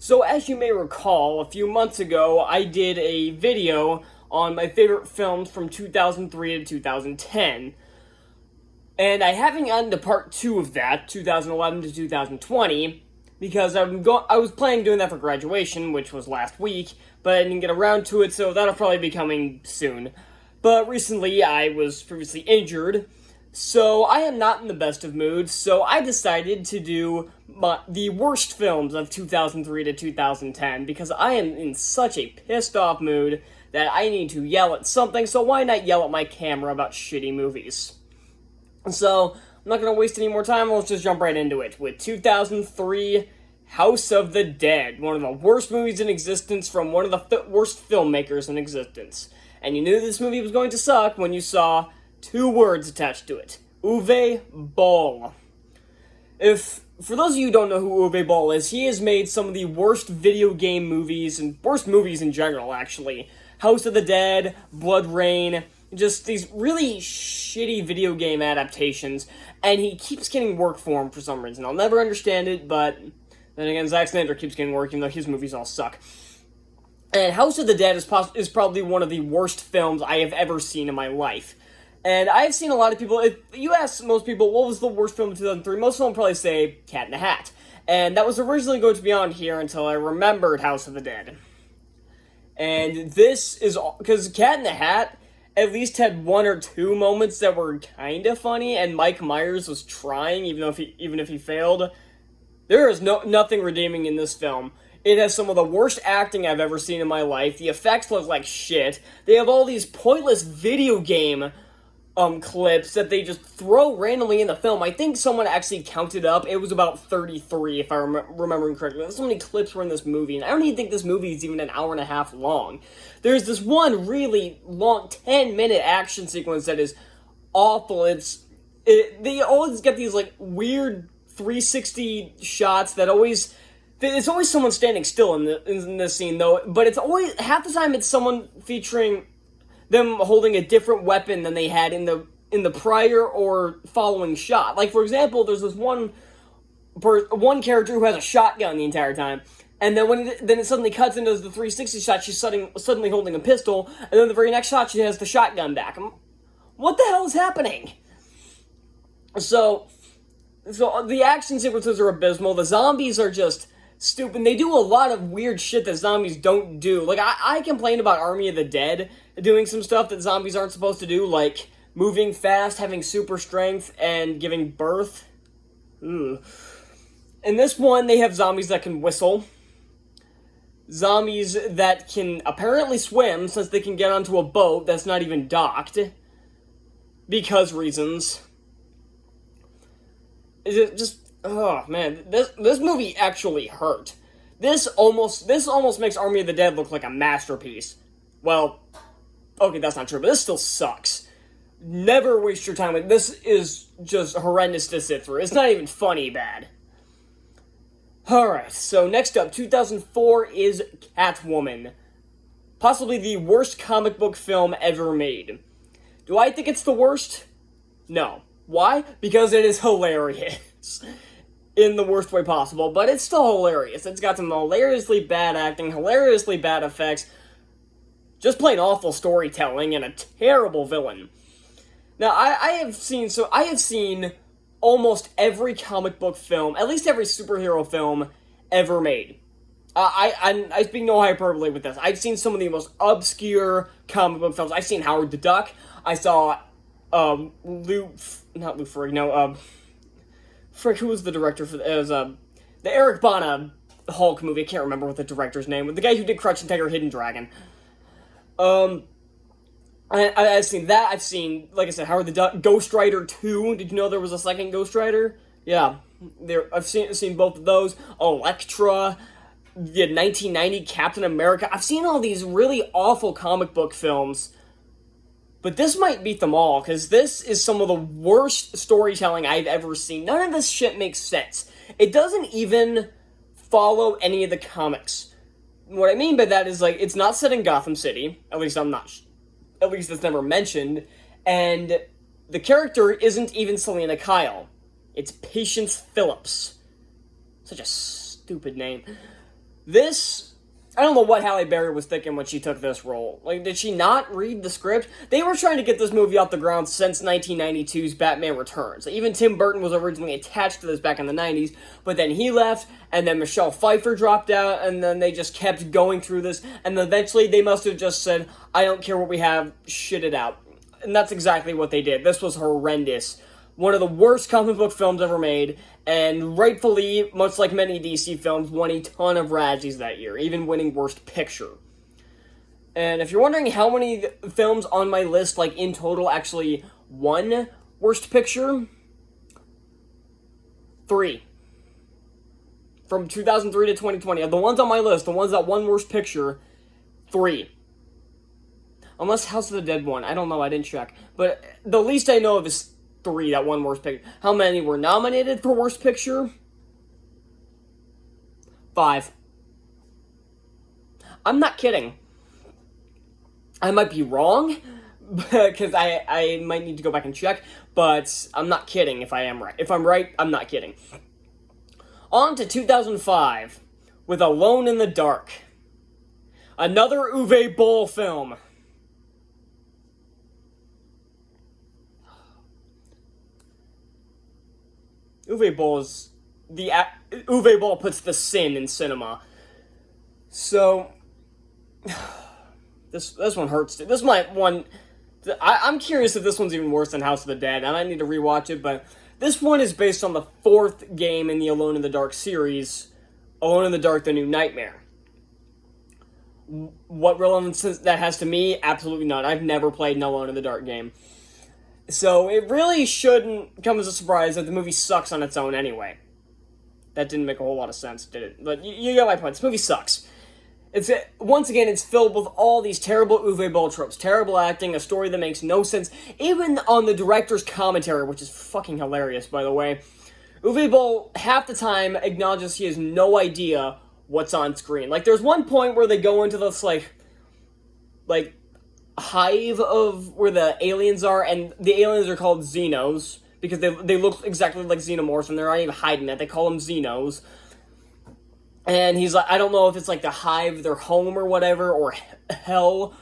So as you may recall, a few months ago, I did a video on my favorite films from 2003 to 2010. And I haven't gotten to part 2 of that, 2011 to 2020, because I was planning doing that for graduation, which was last week, but I didn't get around to it, so that'll probably be coming soon. But recently, I was previously injured, so I am not in the best of moods, so I decided to do the worst films of 2003 to 2010, because I am in such a pissed off mood that I need to yell at something, so why not yell at my camera about shitty movies? So, I'm not going to waste any more time, let's just jump right into it, with 2003, House of the Dead, one of the worst movies in existence from one of the worst filmmakers in existence. And you knew this movie was going to suck when you saw 2 words attached to it. Uwe Boll. For those of you who don't know who Uwe Boll is, he has made some of the worst video game movies, and worst movies in general, actually. House of the Dead, Blood Rain, just these really shitty video game adaptations, and he keeps getting work for him for some reason. I'll never understand it, but then again, Zack Snyder keeps getting work, even though his movies all suck. And House of the Dead is probably one of the worst films I have ever seen in my life. And I've seen a lot of people, if you ask most people, what was the worst film of 2003, most of them will probably say Cat in the Hat. And that was originally going to be on here until I remembered House of the Dead. And this is, because Cat in the Hat at least had 1 or 2 moments that were kind of funny, and Mike Myers was trying, even if he failed. There is nothing redeeming in this film. It has some of the worst acting I've ever seen in my life. The effects look like shit. They have all these pointless video game clips that they just throw randomly in the film. I think someone actually counted up. It was about 33, if I'm remembering correctly. There's so many clips were in this movie, and I don't even think this movie is even an hour and a half long. There's this one really long 10-minute action sequence that is awful. They always get these like weird 360 shots that always... It's always someone standing still in this scene, though, but it's always... Half the time it's someone featuring them holding a different weapon than they had in the prior or following shot. Like, for example, there's this one character who has a shotgun the entire time, and then then it suddenly cuts into the 360 shot, she's suddenly holding a pistol, and then the very next shot she has the shotgun back. What the hell is happening? So the action sequences are abysmal. The zombies are just stupid. They do a lot of weird shit that zombies don't do. Like, I complained about Army of the Dead doing some stuff that zombies aren't supposed to do, like moving fast, having super strength, and giving birth. In this one, they have zombies that can whistle. Zombies that can apparently swim, since they can get onto a boat that's not even docked. Because reasons. Is it just... Oh, man, this movie actually hurt. This almost makes Army of the Dead look like a masterpiece. Well, okay, that's not true, but this still sucks. Never waste your time with this. Is just horrendous to sit through. It's not even funny bad. Alright, so next up, 2004 is Catwoman. Possibly the worst comic book film ever made. Do I think it's the worst? No. Why? Because it is hilarious. In the worst way possible, but it's still hilarious. It's got some hilariously bad acting, hilariously bad effects, just plain awful storytelling, and a terrible villain. Now, I have seen almost every comic book film, at least every superhero film ever made. I speak no hyperbole with this. I've seen some of the most obscure comic book films. I've seen Howard the Duck. I saw, Frick, who was the director for it was the Eric Bana Hulk movie? I can't remember what the director's name was. The guy who did Crouching Tiger, Hidden Dragon. I've seen that. I've seen, like I said, Howard the Duck, Ghost Rider 2. Did you know there was a second Ghost Rider? Yeah, I've seen both of those. Elektra, the 1990 Captain America. I've seen all these really awful comic book films. But this might beat them all, because this is some of the worst storytelling I've ever seen. None of this shit makes sense. It doesn't even follow any of the comics. What I mean by that is, like, it's not set in Gotham City. At least it's never mentioned. And the character isn't even Selena Kyle. It's Patience Phillips. Such a stupid name. This, I don't know what Halle Berry was thinking when she took this role. Like, did she not read the script? They were trying to get this movie off the ground since 1992's Batman Returns. Even Tim Burton was originally attached to this back in the 90s, but then he left, and then Michelle Pfeiffer dropped out, and then they just kept going through this, and eventually they must have just said, I don't care what we have, shit it out. And that's exactly what they did. This was horrendous. One of the worst comic book films ever made, and rightfully, much like many DC films, won a ton of Razzies that year, even winning Worst Picture. And if you're wondering how many films on my list, like, in total actually won Worst Picture, 3. From 2003 to 2020. Of the ones on my list, the ones that won Worst Picture, 3. Unless House of the Dead won. I don't know, I didn't check. But the least I know of is 3 that won Worst Picture. How many were nominated for Worst Picture? 5. I'm not kidding. I might be wrong, because I might need to go back and check, but I'm not kidding if I am right. If I'm right, I'm not kidding. On to 2005, with Alone in the Dark. Another Uwe Boll film. Uwe Boll puts the sin in cinema. So this one hurts. This might one. I'm curious if this one's even worse than House of the Dead. I might need to rewatch it, but this one is based on the 4th game in the Alone in the Dark series, Alone in the Dark: The New Nightmare. What relevance that has to me? Absolutely none. I've never played an Alone in the Dark game. So it really shouldn't come as a surprise that the movie sucks on its own anyway. That didn't make a whole lot of sense, did it? But you get my point. This movie sucks. Once again, it's filled with all these terrible Uwe Boll tropes. Terrible acting, a story that makes no sense. Even on the director's commentary, which is fucking hilarious, by the way, Uwe Boll, half the time, acknowledges he has no idea what's on screen. Like, there's one point where they go into this, like, hive of where the aliens are, and the aliens are called Xenos, because they look exactly like xenomorphs, and they're not even hiding that. They call them Xenos. And he's like, I don't know if it's like the hive, their home or whatever, or hell.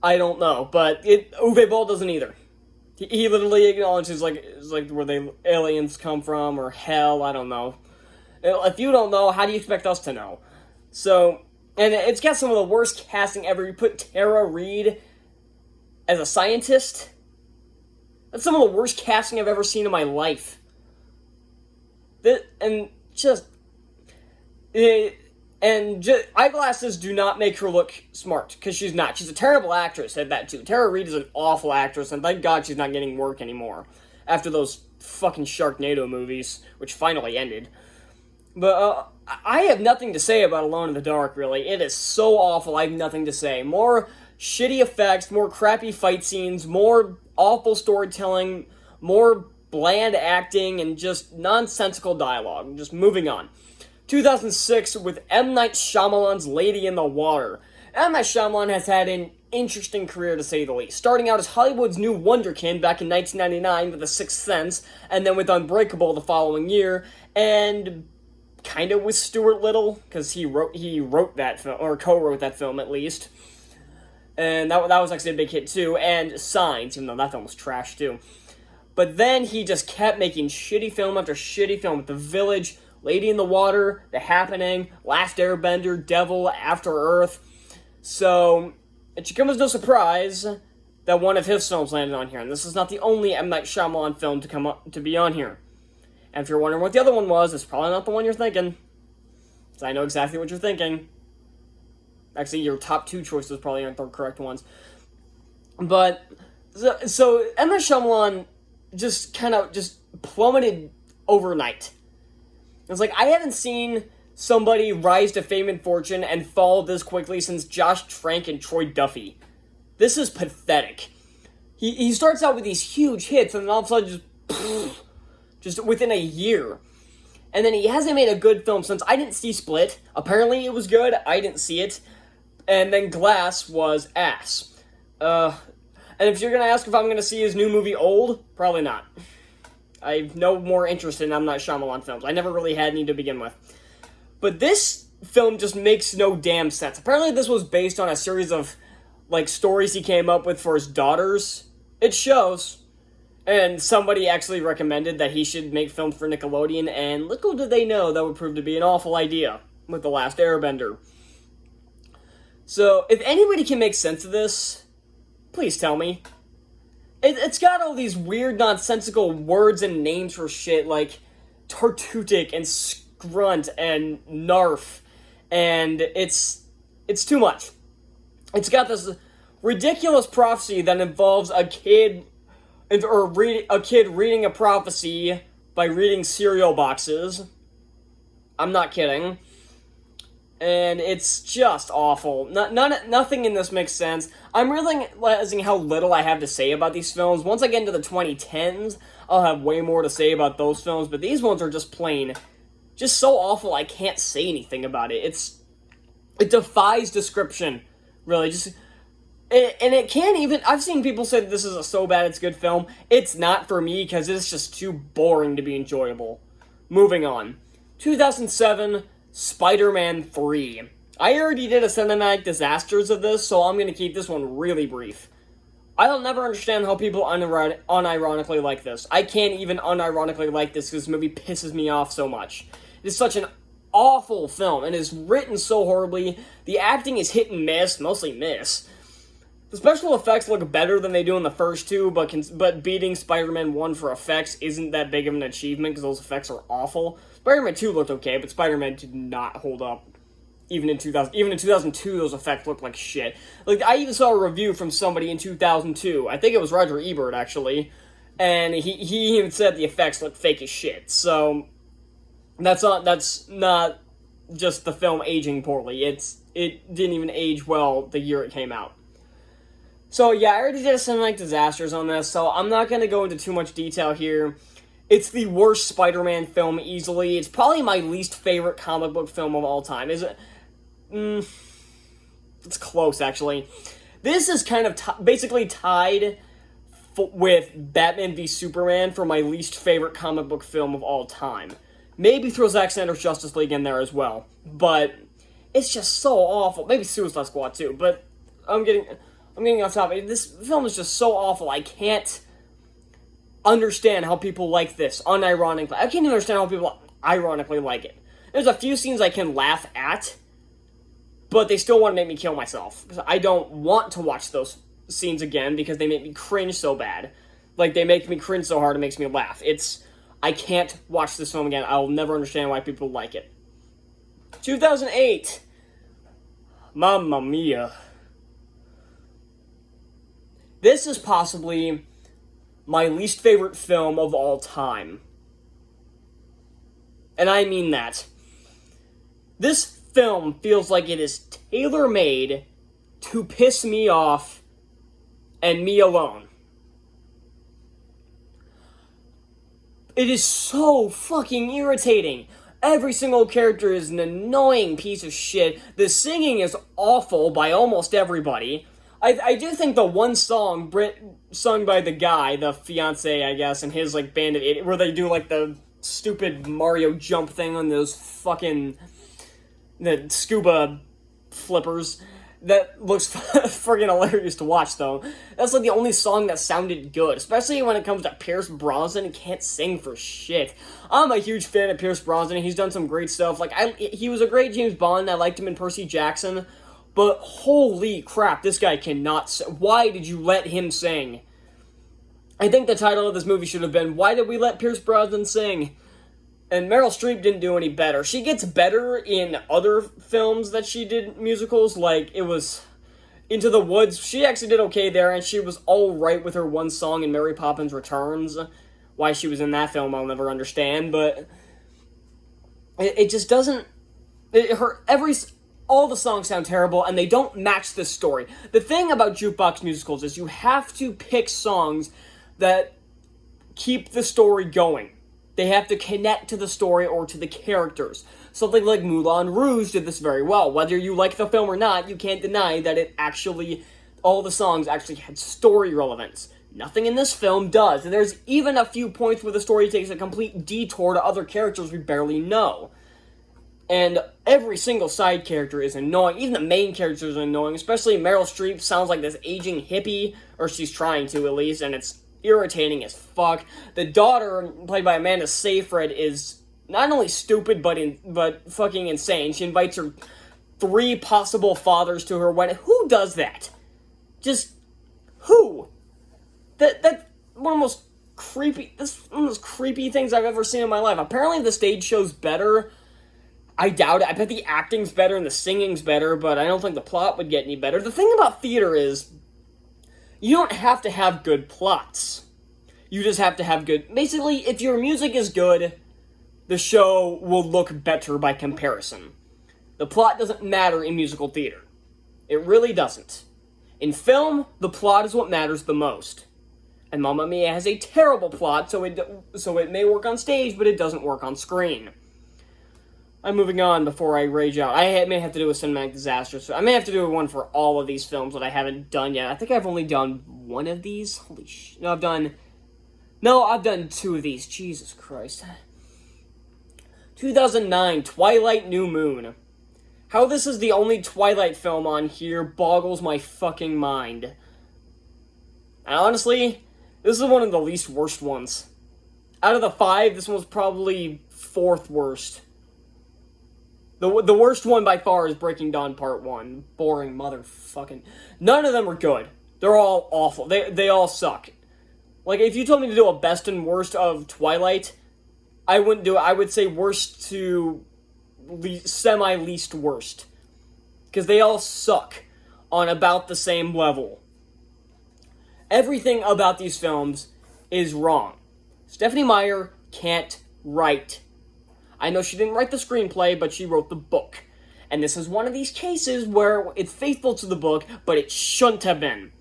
I don't know. But Uwe Boll doesn't either. He literally acknowledges, like, it's like where the aliens come from, or hell, I don't know. If you don't know, how do you expect us to know? So, and it's got some of the worst casting ever. You put Tara Reid as a scientist. That's some of the worst casting I've ever seen in my life. Eyeglasses do not make her look smart, because she's not. She's a terrible actress at that, too. Tara Reid is an awful actress, and thank God she's not getting work anymore. After those fucking Sharknado movies, which finally ended. But, I have nothing to say about Alone in the Dark, really. It is so awful, I have nothing to say. More shitty effects, more crappy fight scenes, more awful storytelling, more bland acting, and just nonsensical dialogue. Just moving on. 2006 with M. Night Shyamalan's Lady in the Water. M. Night Shyamalan has had an interesting career, to say the least. Starting out as Hollywood's new wonderkind back in 1999 with The Sixth Sense, and then with Unbreakable the following year, and kind of with Stuart Little, because he wrote that film, or co-wrote that film at least. And that was actually a big hit too, and Signs, even though that film was trash too. But then he just kept making shitty film after shitty film, with The Village, Lady in the Water, The Happening, Last Airbender, Devil, After Earth. So, it should come as no surprise that one of his films landed on here, and this is not the only M. Night Shyamalan film to be on here. And if you're wondering what the other one was, it's probably not the one you're thinking. So I know exactly what you're thinking. Actually, your top 2 choices probably aren't the correct ones. But, so M. Night Shyamalan just kind of plummeted overnight. It's like, I haven't seen somebody rise to fame and fortune and fall this quickly since Josh Trank and Troy Duffy. This is pathetic. He starts out with these huge hits, and then all of a sudden just within a year. And then he hasn't made a good film since. I didn't see Split. Apparently it was good. I didn't see it. And then Glass was ass. And if you're going to ask if I'm going to see his new movie Old, probably not. I have no more interest in M. Night Shyamalan films. I never really had any to begin with. But this film just makes no damn sense. Apparently this was based on a series of, like, stories he came up with for his daughters. It shows. And somebody actually recommended that he should make films for Nickelodeon, and little did they know that would prove to be an awful idea with The Last Airbender. So, if anybody can make sense of this, please tell me. It's got all these weird, nonsensical words and names for shit, like Tartutic and Scrunt and Narf, and it's too much. It's got this ridiculous prophecy that involves a kid reading a prophecy by reading cereal boxes. I'm not kidding. And it's just awful. Nothing in this makes sense. I'm realizing how little I have to say about these films. Once I get into the 2010s, I'll have way more to say about those films, but these ones are just plain, just so awful I can't say anything about it. It defies description, really. And it can't even... I've seen people say that this is a so bad it's good film. It's not for me, because it's just too boring to be enjoyable. Moving on. 2007, Spider-Man 3. I already did a cinematic disasters of this, so I'm going to keep this one really brief. I'll never understand how people unironically like this. I can't even unironically like this, because this movie pisses me off so much. It is such an awful film, and is written so horribly. The acting is hit and miss, mostly miss. The special effects look better than they do in the first two, but beating Spider-Man 1 for effects isn't that big of an achievement, because those effects are awful. Spider-Man 2 looked okay, but Spider-Man did not hold up. Even in 2002, those effects looked like shit. Like, I even saw a review from somebody in 2002. I think it was Roger Ebert, actually. And he even said the effects look fake as shit. So, that's not just the film aging poorly. It didn't even age well the year it came out. So, yeah, I already did a cinematic disasters on this, so I'm not going to go into too much detail here. It's the worst Spider-Man film easily. It's probably my least favorite comic book film of all time. Is it? It's close, actually. This is kind of basically tied with Batman v Superman for my least favorite comic book film of all time. Maybe throw Zack Snyder's Justice League in there as well. But it's just so awful. Maybe Suicide Squad too, but I'm getting off topic. This film is just so awful. I can't understand how people like this unironically. I can't even understand how people ironically like it. There's a few scenes I can laugh at, but they still want to make me kill myself. Because I don't want to watch those scenes again because they make me cringe so bad. Like, they make me cringe so hard it makes me laugh. I can't watch this film again. I'll never understand why people like it. 2008. Mamma mia. This is possibly my least favorite film of all time. And I mean that. This film feels like it is tailor-made to piss me off and me alone. It is so fucking irritating. Every single character is an annoying piece of shit. The singing is awful by almost everybody. I do think the one song sung by the guy, the fiance, I guess, and his, like, band of idiots, where they do, like, the stupid Mario jump thing on those fucking the scuba flippers. That looks friggin' hilarious to watch, though. That's, like, the only song that sounded good, especially when it comes to Pierce Brosnan. He can't sing for shit. I'm a huge fan of Pierce Brosnan. He's done some great stuff. Like, he was a great James Bond. I liked him in Percy Jackson. But holy crap, this guy cannot sing. Why did you let him sing? I think the title of this movie should have been, Why Did We Let Pierce Brosnan Sing? And Meryl Streep didn't do any better. She gets better in other films that she did musicals, like it was Into the Woods. She actually did okay there, and she was alright with her one song in Mary Poppins Returns. Why she was in that film, I'll never understand, but it just doesn't... All the songs sound terrible, and they don't match the story. The thing about jukebox musicals is you have to pick songs that keep the story going. They have to connect to the story or to the characters. Something like Moulin Rouge did this very well. Whether you like the film or not, you can't deny that all the songs actually had story relevance. Nothing in this film does, and there's even a few points where the story takes a complete detour to other characters we barely know. And every single side character is annoying. Even the main characters are annoying, especially Meryl Streep sounds like this aging hippie, or she's trying to at least, and it's irritating as fuck. The daughter, played by Amanda Seyfried, is not only stupid, but fucking insane. She invites her 3 possible fathers to her wedding. Who does that? Just, who? That's one of the most creepy, that's one of the most creepy things I've ever seen in my life. Apparently the stage show's better. I doubt it. I bet the acting's better and the singing's better, but I don't think the plot would get any better. The thing about theater is, you don't have to have good plots. You just have to have good... Basically, if your music is good, the show will look better by comparison. The plot doesn't matter in musical theater. It really doesn't. In film, the plot is what matters the most. And Mamma Mia has a terrible plot, so it may work on stage, but it doesn't work on screen. I'm moving on before I rage out. I may have to do a cinematic disaster, so I may have to do one for all of these films that I haven't done yet. I think I've only done one of these. Holy shit. No, I've done 2 of these. Jesus Christ. 2009, Twilight New Moon. How this is the only Twilight film on here boggles my fucking mind. And honestly, this is one of the least worst ones. Out of the 5, this one's probably 4th worst. The worst one by far is Breaking Dawn Part 1. Boring motherfucking... None of them are good. They're all awful. They all suck. Like, if you told me to do a best and worst of Twilight, I wouldn't do it. I would say worst to semi-least worst. Because they all suck on about the same level. Everything about these films is wrong. Stephenie Meyer can't write. I know she didn't write the screenplay, but she wrote the book. And this is one of these cases where it's faithful to the book, but it shouldn't have been.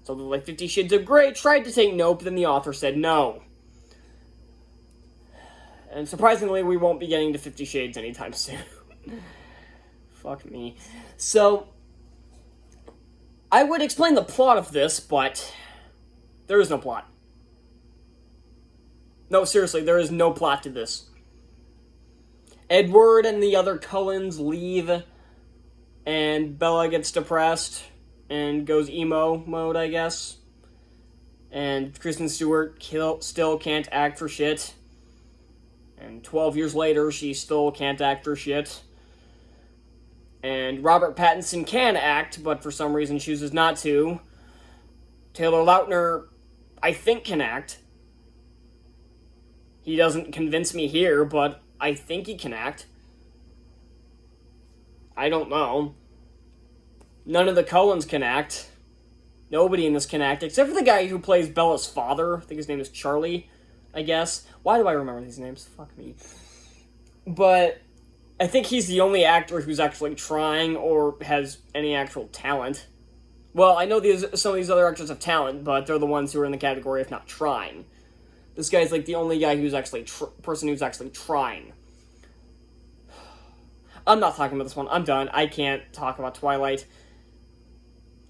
So, like 50 Shades of Grey tried to take note, but then the author said no. And surprisingly, we won't be getting to 50 Shades anytime soon. Fuck me. So, I would explain the plot of this, but there is no plot. No, seriously, there is no plot to this. Edward and the other Cullens leave, and Bella gets depressed and goes emo mode, I guess. And Kristen Stewart still can't act for shit. And 12 years later, she still can't act for shit. And Robert Pattinson can act, but for some reason chooses not to. Taylor Lautner, I think, can act. He doesn't convince me here, but I think he can act. I don't know. None of the Cullens can act. Nobody in this can act, except for the guy who plays Bella's father. I think his name is Charlie, I guess. Why do I remember these names? Fuck me. But I think he's the only actor who's actually trying or has any actual talent. Well, I know some of these other actors have talent, but they're the ones who are in the category of not trying. This guy's like the only guy who's actually person who's actually trying. I'm not talking about this one. I'm done. I can't talk about Twilight.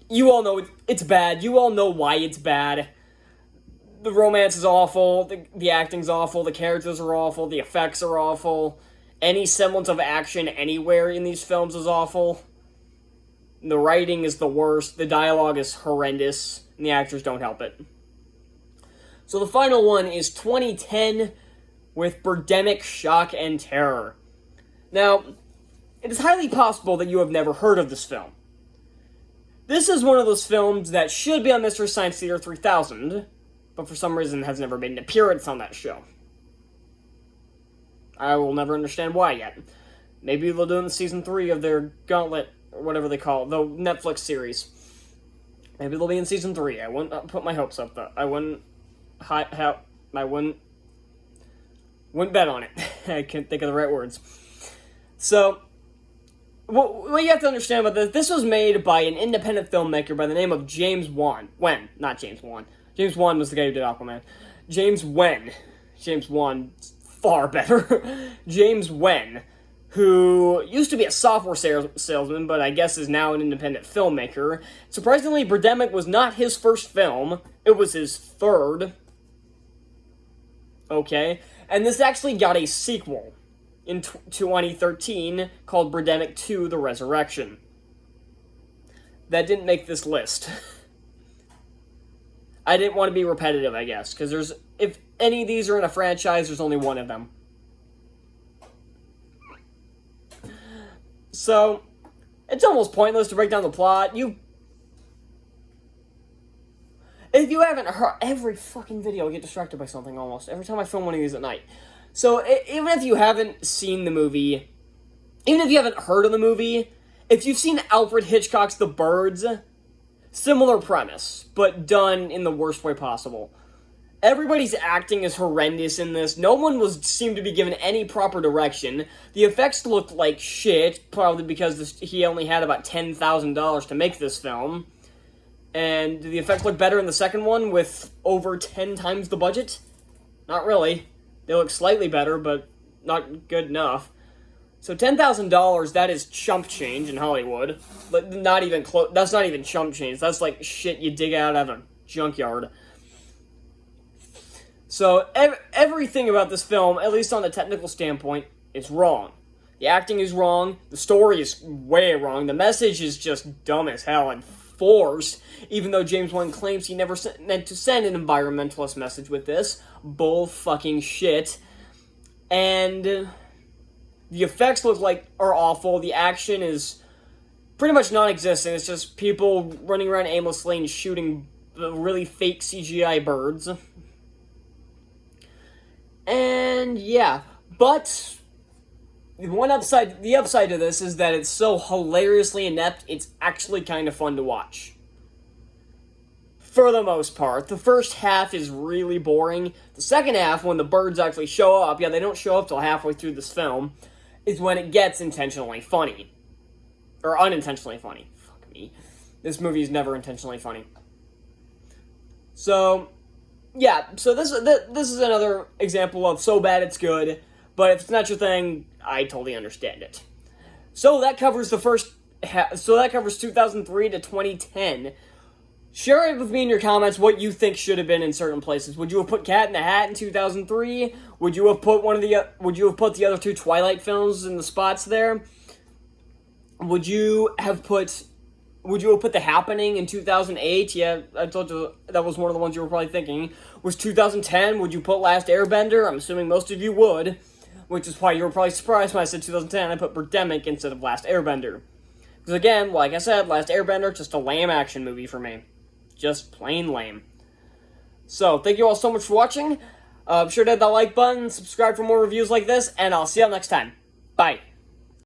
You all know it's bad. You all know why it's bad. The romance is awful. The acting's awful. The characters are awful. The effects are awful. Any semblance of action anywhere in these films is awful. The writing is the worst. The dialogue is horrendous. And the actors don't help it. So the final one is 2010 with Birdemic, Shock and Terror. Now, it is highly possible that you have never heard of this film. This is one of those films that should be on Mystery Science Theater 3000, but for some reason has never made an appearance on that show. I will never understand why yet. Maybe they'll do it in Season 3 of their Gauntlet, or whatever they call it, the Netflix series. Maybe they'll be in Season 3. I wouldn't put my hopes up, though. I wouldn't bet on it. I can't think of the right words. So, what you have to understand about this was made by an independent filmmaker by the name of James Wan. Not James Wan. James Wan was the guy who did Aquaman. James Wan, far better. James Wen, who used to be a software salesman, but I guess is now an independent filmmaker. Surprisingly, Birdemic was not his first film. It was his third. Okay? And this actually got a sequel. in 2013 called Birdemic 2: The Resurrection. That didn't make this list. I didn't want to be repetitive, I guess, because if any of these are in a franchise, there's only one of them. So, it's almost pointless to break down the plot. If you haven't heard, every fucking video I get distracted by something almost. Every time I film one of these at night. So, even if you haven't seen the movie, even if you haven't heard of the movie, if you've seen Alfred Hitchcock's The Birds, similar premise, but done in the worst way possible. Everybody's acting is horrendous in this. No one seemed to be given any proper direction. The effects looked like shit, probably because he only had about $10,000 to make this film. And the effects look better in the second one with over 10 times the budget? Not really. They look slightly better, but not good enough. So $10,000, that is chump change in Hollywood. But not even close. That's not even chump change. That's like shit you dig out of a junkyard. So everything about this film, at least on the technical standpoint, is wrong. The acting is wrong. The story is way wrong. The message is just dumb as hell and forced, even though James Wan claims he never meant to send an environmentalist message with this. Bull fucking shit. And the effects are awful. The action is pretty much non-existent. It's just people running around aimlessly and shooting really fake CGI birds. And yeah, but the upside to this is that it's so hilariously inept, it's actually kind of fun to watch. For the most part. The first half is really boring. The second half, when the birds actually show up, they don't show up till halfway through this film, is when it gets intentionally funny. Or unintentionally funny. Fuck me. This movie is never intentionally funny. So, yeah, so this is another example of so bad it's good, but if it's not your thing, I totally understand it. So that covers that covers 2003 to 2010. Share it with me in your comments what you think should have been in certain places. Would you have put Cat in the Hat in 2003? Would you have put the other two Twilight films in the spots there? Would you have put The Happening in 2008? Yeah, I told you that was one of the ones you were probably thinking. Was 2010? Would you put Last Airbender? I'm assuming most of you would, which is why you were probably surprised when I said 2010. I put Birdemic instead of Last Airbender. Because again, like I said, Last Airbender, just a lame action movie for me. Just plain lame. So, thank you all so much for watching. Be sure to hit that like button, subscribe for more reviews like this, and I'll see you all next time. Bye.